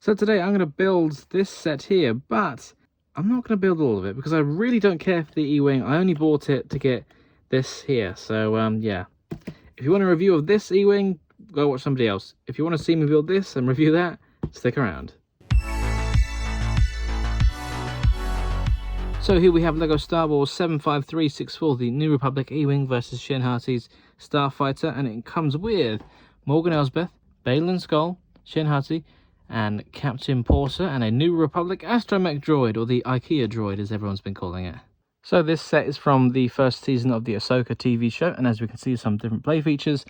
So today I'm going to build this set here, but I'm not going to build all of it because I really don't care for the E-Wing. I only bought it to get this here. So yeah, if you want a review of this E-Wing, go watch somebody else. If you want to see me build this and review that, stick around. So here we have LEGO Star Wars 75364, the New Republic E-Wing versus Shin Hati's Starfighter, and it comes with Morgan Elsbeth, Baylan Skoll, Shin Hati, and Captain Porter, and a New Republic Astromech droid, or the IKEA droid as everyone's been calling it. So this set is from the first season of the Ahsoka TV show, and as we can see, some different play features.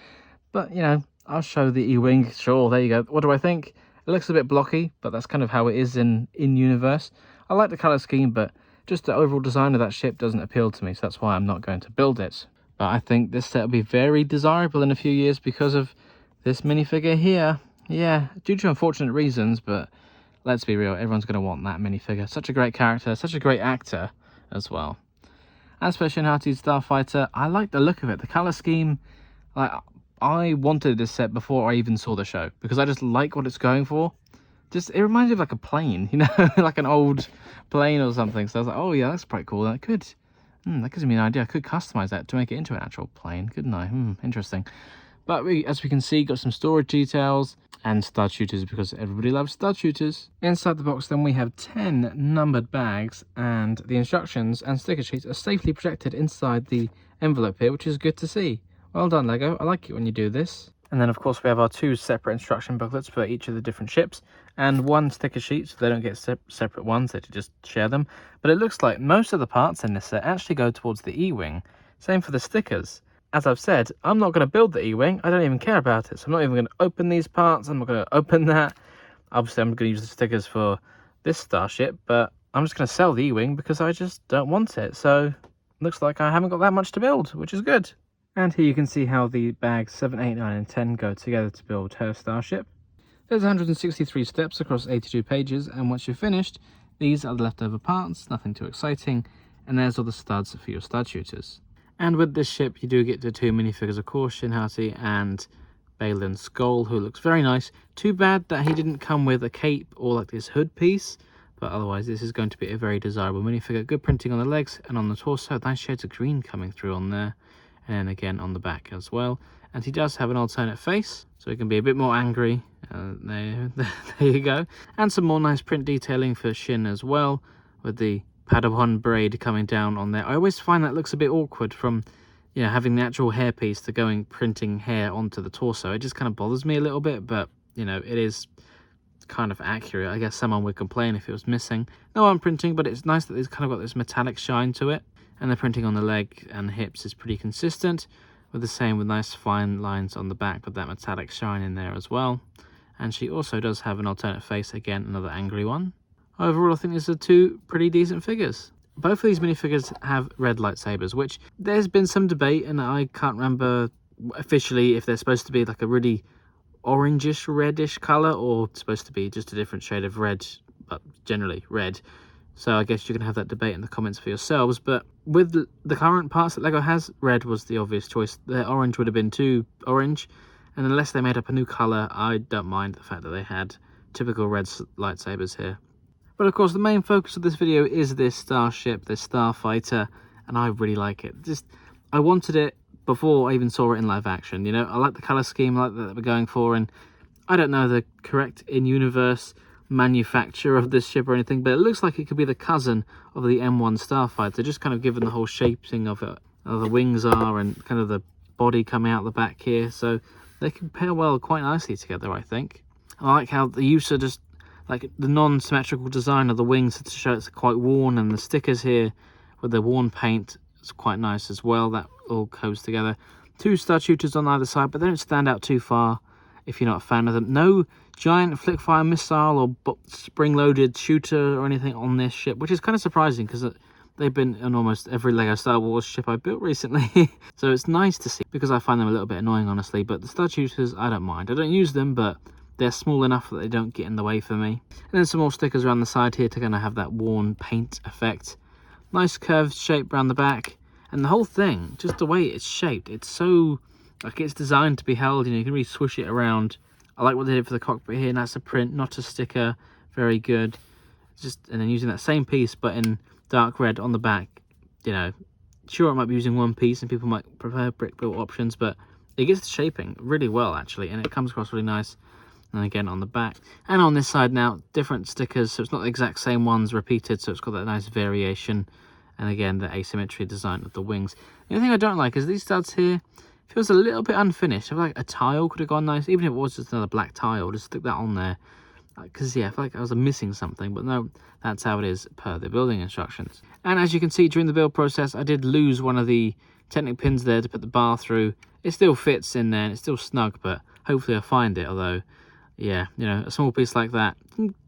But, you know, I'll show the E-Wing. Sure, there you go. What do I think? It looks a bit blocky, but that's kind of how it is in-universe. I like the colour scheme, but just the overall design of that ship doesn't appeal to me, so that's why I'm not going to build it. But I think this set will be very desirable in a few years because of this minifigure here. Yeah, due to unfortunate reasons, but let's be real, everyone's going to want that minifigure. Such a great character, such a great actor as well. As for Shin Hati's Starfighter, I like the look of it. The colour scheme, like, I wanted this set before I even saw the show because I just like what it's going for. It reminds me of like a plane, you know, like an old plane or something. So I was like, oh yeah, that's pretty cool. That could, that gives me an idea. I could customize that to make it into an actual plane, couldn't I? Interesting. But as we can see, got some storage details and stud shooters because everybody loves stud shooters. Inside the box, then we have 10 numbered bags, and the instructions and sticker sheets are safely protected inside the envelope here, which is good to see. Well done, LEGO. I like it when you do this. And then, of course, we have our 2 separate instruction booklets for each of the different ships and 1 sticker sheet, so they don't get separate ones, they just share them. But it looks like most of the parts in this set actually go towards the E-Wing. Same for the stickers. As I've said, I'm not going to build the E-Wing. I don't even care about it, so I'm not even going to open these parts. I'm not going to open that. Obviously, I'm going to use the stickers for this starship, but I'm just going to sell the E-Wing because I just don't want it. So, looks like I haven't got that much to build, which is good. And here you can see how the bags 7, 8, 9 and 10 go together to build her starship. There's 163 steps across 82 pages, and once you're finished, these are the leftover parts, nothing too exciting, and there's all the studs for your stud shooters. And with this ship, you do get the 2 minifigures, of course, Shin Hati and Baylan Skoll, who looks very nice. Too bad that he didn't come with a cape or like this hood piece, but otherwise this is going to be a very desirable minifigure. Good printing on the legs and on the torso, nice shades of green coming through on there. And again on the back as well, and he does have an alternate face, so he can be a bit more angry. There you go. And some more nice print detailing for Shin as well, with the Padawan braid coming down on there. I always find that looks a bit awkward from, you know, having the actual hairpiece to printing hair onto the torso. It just kind of bothers me a little bit, but you know, it is kind of accurate. I guess someone would complain if it was missing. No unprinting, but it's nice that it's kind of got this metallic shine to it. And the printing on the leg and the hips is pretty consistent, with the same with nice fine lines on the back with that metallic shine in there as well. And she also does have an alternate face, again, another angry one. Overall, I think these are 2 pretty decent figures. Both of these minifigures have red lightsabers, which there's been some debate, and I can't remember officially if they're supposed to be like a really orangish, reddish colour, or supposed to be just a different shade of red, but generally red. So I guess you can have that debate in the comments for yourselves. But with the current parts that LEGO has, red was the obvious choice. The orange would have been too orange. And unless they made up a new colour, I don't mind the fact that they had typical red lightsabers here. But of course, the main focus of this video is this starship, this starfighter. And I really like it. I wanted it before I even saw it in live action. You know, I like the colour scheme, I like that we're going for. And I don't know the correct in-universe manufacture of this ship or anything, but it looks like it could be the cousin of the M1 Starfighter, just kind of given the whole shaping of it, how the wings are and kind of the body coming out the back here. So they can pair well quite nicely together, I think. I like how the use of just like the non-symmetrical design of the wings to show it's quite worn, and the stickers here with the worn paint is quite nice as well. That all goes together. 2 stud shooters on either side, but they don't stand out too far if you're not a fan of them. No giant flick-fire missile or spring-loaded shooter or anything on this ship, which is kind of surprising because they've been in almost every LEGO Star Wars ship I built recently. So it's nice to see, because I find them a little bit annoying, honestly. But the stud shooters, I don't mind. I don't use them, but they're small enough that they don't get in the way for me. And then some more stickers around the side here to kind of have that worn paint effect. Nice curved shape around the back. And the whole thing, just the way it's shaped, it's so, like, it's designed to be held, you know, you can really swish it around. I like what they did for the cockpit here. That's a print, not a sticker. Very good. And then using that same piece but in dark red on the back. You know, sure, I might be using one piece and people might prefer brick built options, but it gets the shaping really well actually, and it comes across really nice. And again on the back and on this side now, different stickers, so it's not the exact same ones repeated, so it's got that nice variation. And again, the asymmetry design of the wings. The only thing I don't like is these studs here. Feels a little bit unfinished. I feel like a tile could have gone nice, even if it was just another black tile. Just stick that on there, because yeah, I feel like I was missing something, but no, that's how it is per the building instructions. And as you can see during the build process, I did lose one of the Technic pins there to put the bar through. It still fits in there and it's still snug, but hopefully I'll find it. Although, yeah, you know, a small piece like that,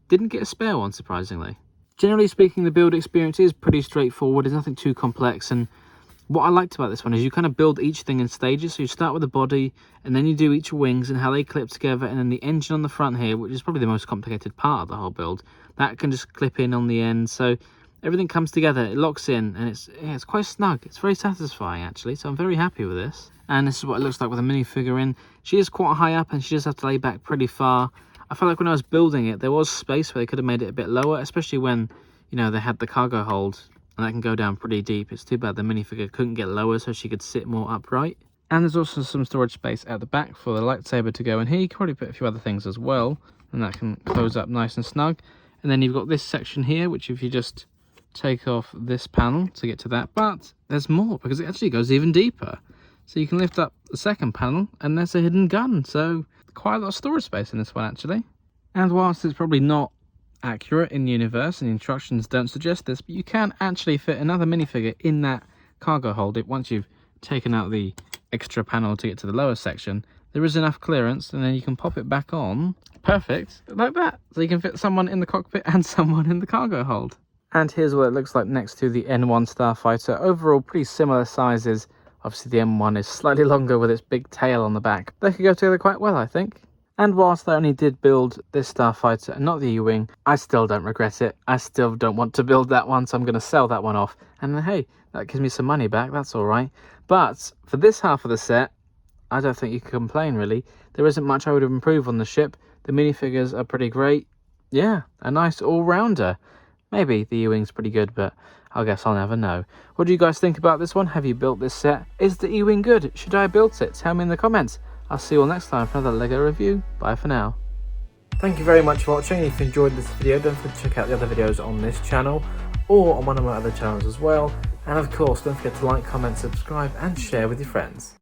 didn't get a spare one, surprisingly. Generally speaking, the build experience is pretty straightforward. There's nothing too complex, and what I liked about this one is you kind of build each thing in stages. So you start with the body, and then you do each wings and how they clip together, and then the engine on the front here, which is probably the most complicated part of the whole build, that can just clip in on the end. So everything comes together, it locks in, and it's quite snug. It's very satisfying actually, so I'm very happy with this. And this is what it looks like with a minifigure in. She is quite high up, and she does have to lay back pretty far. I felt like when I was building it, there was space where they could have made it a bit lower, especially when, you know, they had the cargo hold, and that can go down pretty deep. It's too bad the minifigure couldn't get lower so she could sit more upright. And there's also some storage space at the back for the lightsaber to go in here. You can probably put a few other things as well, and that can close up nice and snug. And then you've got this section here, which if you just take off this panel to get to that, but there's more because it actually goes even deeper. So you can lift up the second panel and there's a hidden gun. So quite a lot of storage space in this one actually. And whilst it's probably not accurate in universe and the instructions don't suggest this, but you can actually fit another minifigure in that cargo hold. Once you've taken out the extra panel to get to the lower section, there is enough clearance, and then you can pop it back on. Perfect, like that. So you can fit someone in the cockpit and someone in the cargo hold. And here's what it looks like next to the N1 Starfighter. Overall, pretty similar sizes. Obviously, the M1 is slightly longer with its big tail on the back. They could go together quite well, I think. And whilst I only did build this Starfighter and not the U-Wing, I still don't regret it. I still don't want to build that one, so I'm going to sell that one off. And hey, that gives me some money back, that's all right. But for this half of the set, I don't think you can complain, really. There isn't much I would improve on the ship. The minifigures are pretty great. Yeah, a nice all-rounder. Maybe the E-Wing's pretty good, but I guess I'll never know. What do you guys think about this one? Have you built this set? Is the E-Wing good? Should I have built it? Tell me in the comments. I'll see you all next time for another LEGO review. Bye for now. Thank you very much for watching. If you enjoyed this video, don't forget to check out the other videos on this channel or on one of my other channels as well. And of course, don't forget to like, comment, subscribe and share with your friends.